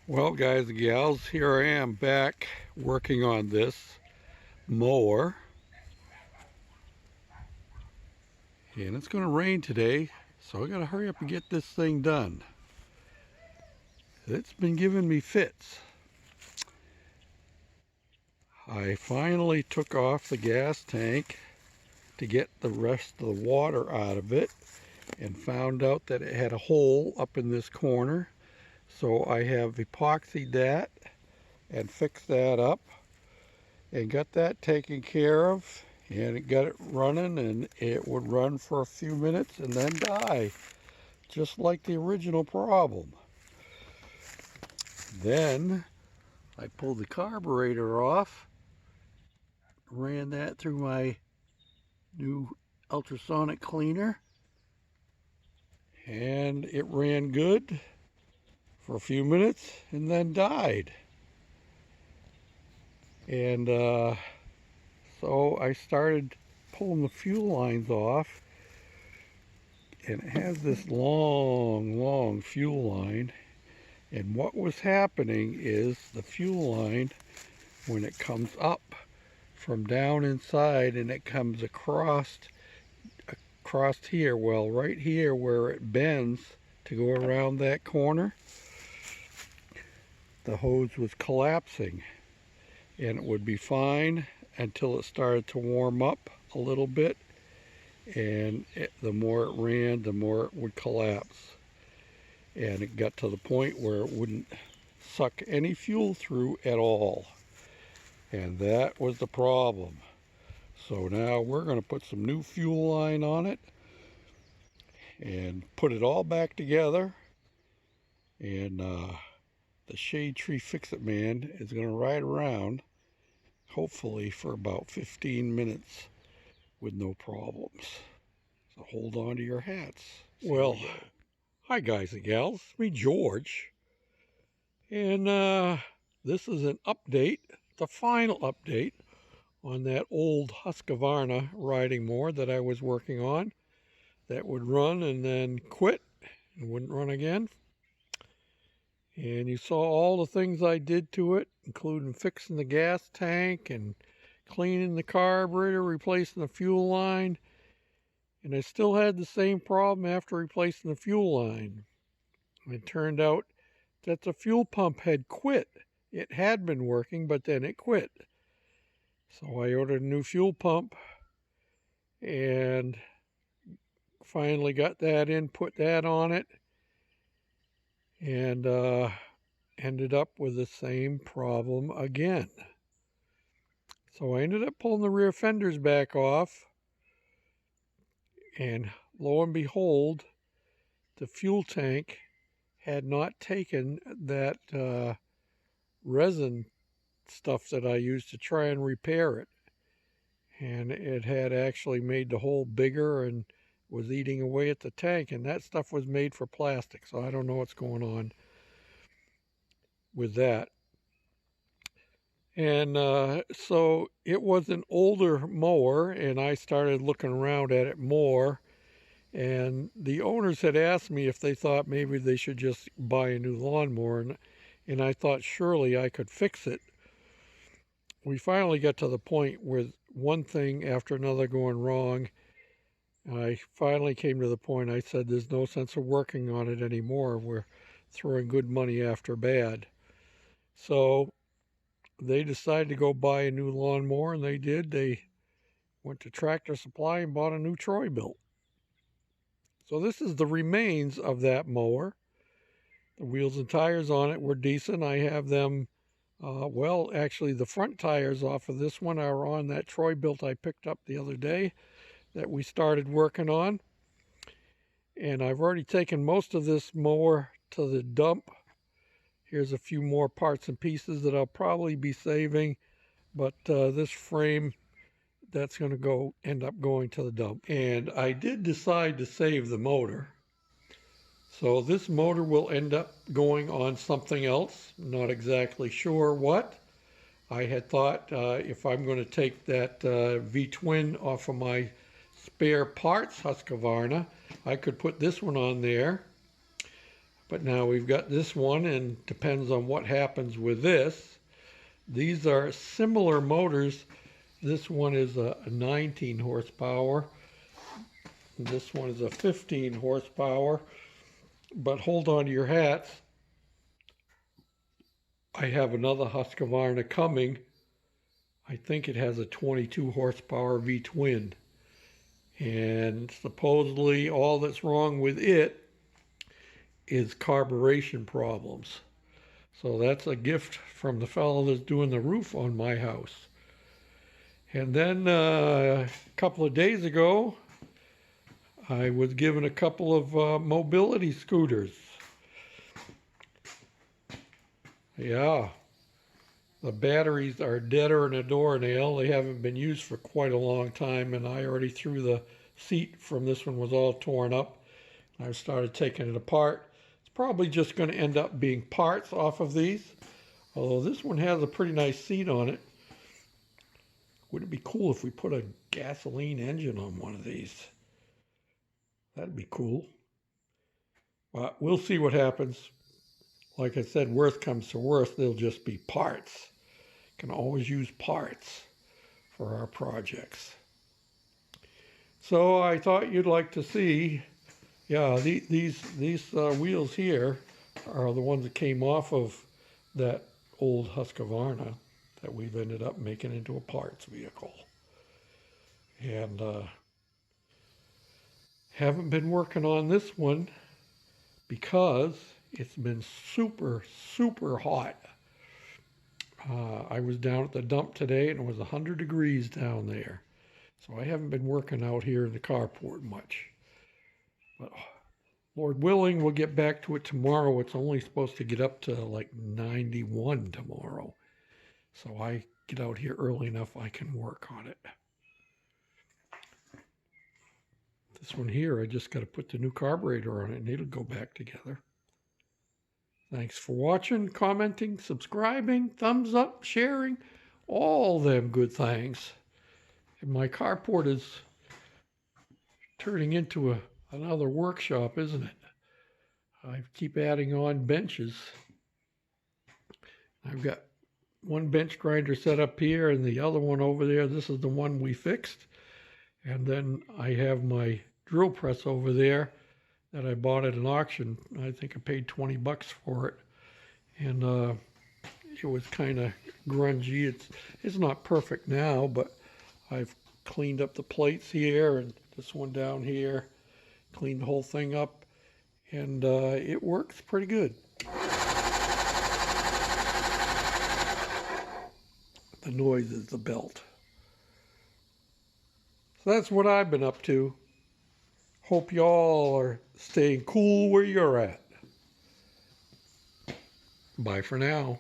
Well, guys and gals, here I am back working on this mower. And it's going to rain today, so I got to hurry up and get this thing done. It's been giving me fits. I finally took off the gas tank to get the rest of the water out of it and found out that it had a hole up in this corner. So I have epoxied that and fixed that up and got that taken care of, and it got it running, and it would run for a few minutes and then die, just like the original problem. Then I pulled the carburetor off, ran that through my new ultrasonic cleaner, and it ran good for a few minutes and then died. And so I started pulling the fuel lines off, and it has this long fuel line. And what was happening is the fuel line, when it comes up from down inside and it comes across here, well, right here where it bends to go around that corner, the hose was collapsing. And it would be fine until it started to warm up a little bit, and the more it ran, the more it would collapse. And it got to the point where it wouldn't suck any fuel through at all. And that was the problem. So now we're going to put some new fuel line on it and put it all back together. And the Shade Tree Fix-It Man is going to ride around, hopefully for about 15 minutes with no problems. So hold on to your hats. Well, hi guys and gals, it's me George, and this is an update, the final update on that old Husqvarna riding mower that I was working on that would run and then quit and wouldn't run again. And you saw all the things I did to it, including fixing the gas tank and cleaning the carburetor, replacing the fuel line. And I still had the same problem after replacing the fuel line. It turned out that the fuel pump had quit. It had been working, but then it quit. So I ordered a new fuel pump and finally got that in, put that on it, and ended up with the same problem again. So I ended up pulling the rear fenders back off, and lo and behold, the fuel tank had not taken that resin stuff that I used to try and repair it. And it had actually made the hole bigger and was eating away at the tank, and that stuff was made for plastic, so I don't know what's going on with that. And so it was an older mower, and I started looking around at it more, and the owners had asked me if they thought maybe they should just buy a new lawnmower, and I thought surely I could fix it. We finally got to the point with one thing after another going wrong. I finally came to the point, I said, there's no sense of working on it anymore. We're throwing good money after bad. So they decided to go buy a new lawnmower, and they did. They went to Tractor Supply and bought a new Troy-Bilt. So this is the remains of that mower. The wheels and tires on it were decent. I have them, well, actually the front tires off of this one are on that Troy-Bilt I picked up the other day that we started working on. And I've already taken most of this mower to the dump. Here's a few more parts and pieces that I'll probably be saving, but this frame, that's going to end up going to the dump. And I did decide to save the motor. So this motor will end up going on something else, not exactly sure what. I had thought if I'm going to take that V-twin off of my spare parts Husqvarna, I could put this one on there. But now we've got this one, and depends on what happens with this. These are similar motors. This one is a 19 horsepower. This one is a 15 horsepower. But hold on to your hats. I have another Husqvarna coming. I think it has a 22 horsepower V-twin. And supposedly all that's wrong with it is carburation problems. So that's a gift from the fellow that's doing the roof on my house. And then a couple of days ago, I was given a couple of mobility scooters. Yeah, the batteries are deader than a doornail. They haven't been used for quite a long time, and I already threw the seat from this one was all torn up. I started taking it apart. It's probably just going to end up being parts off of these, although this one has a pretty nice seat on it. Wouldn't it be cool if we put a gasoline engine on one of these? That'd be cool. But we'll see what happens. Like I said, worst comes to worst, they'll just be parts. Can always use parts for our projects. So I thought you'd like to see, yeah, these wheels here are the ones that came off of that old Husqvarna that we've ended up making into a parts vehicle. And haven't been working on this one because it's been super, super hot. I was down at the dump today and it was 100 degrees down there. So I haven't been working out here in the carport much. But Lord willing, we'll get back to it tomorrow. It's only supposed to get up to like 91 tomorrow. So I get out here early enough I can work on it. This one here, I just got to put the new carburetor on it and it'll go back together. Thanks for watching, commenting, subscribing, thumbs up, sharing, all them good things. And my carport is turning into another workshop, isn't it? I keep adding on benches. I've got one bench grinder set up here and the other one over there. This is the one we fixed. And then I have my drill press over there that I bought at an auction. I think I paid 20 bucks for it. And it was kind of grungy. It's not perfect now, but I've cleaned up the plates here and this one down here, cleaned the whole thing up, and it works pretty good. The noise is the belt. So that's what I've been up to. Hope y'all are staying cool where you're at. Bye for now.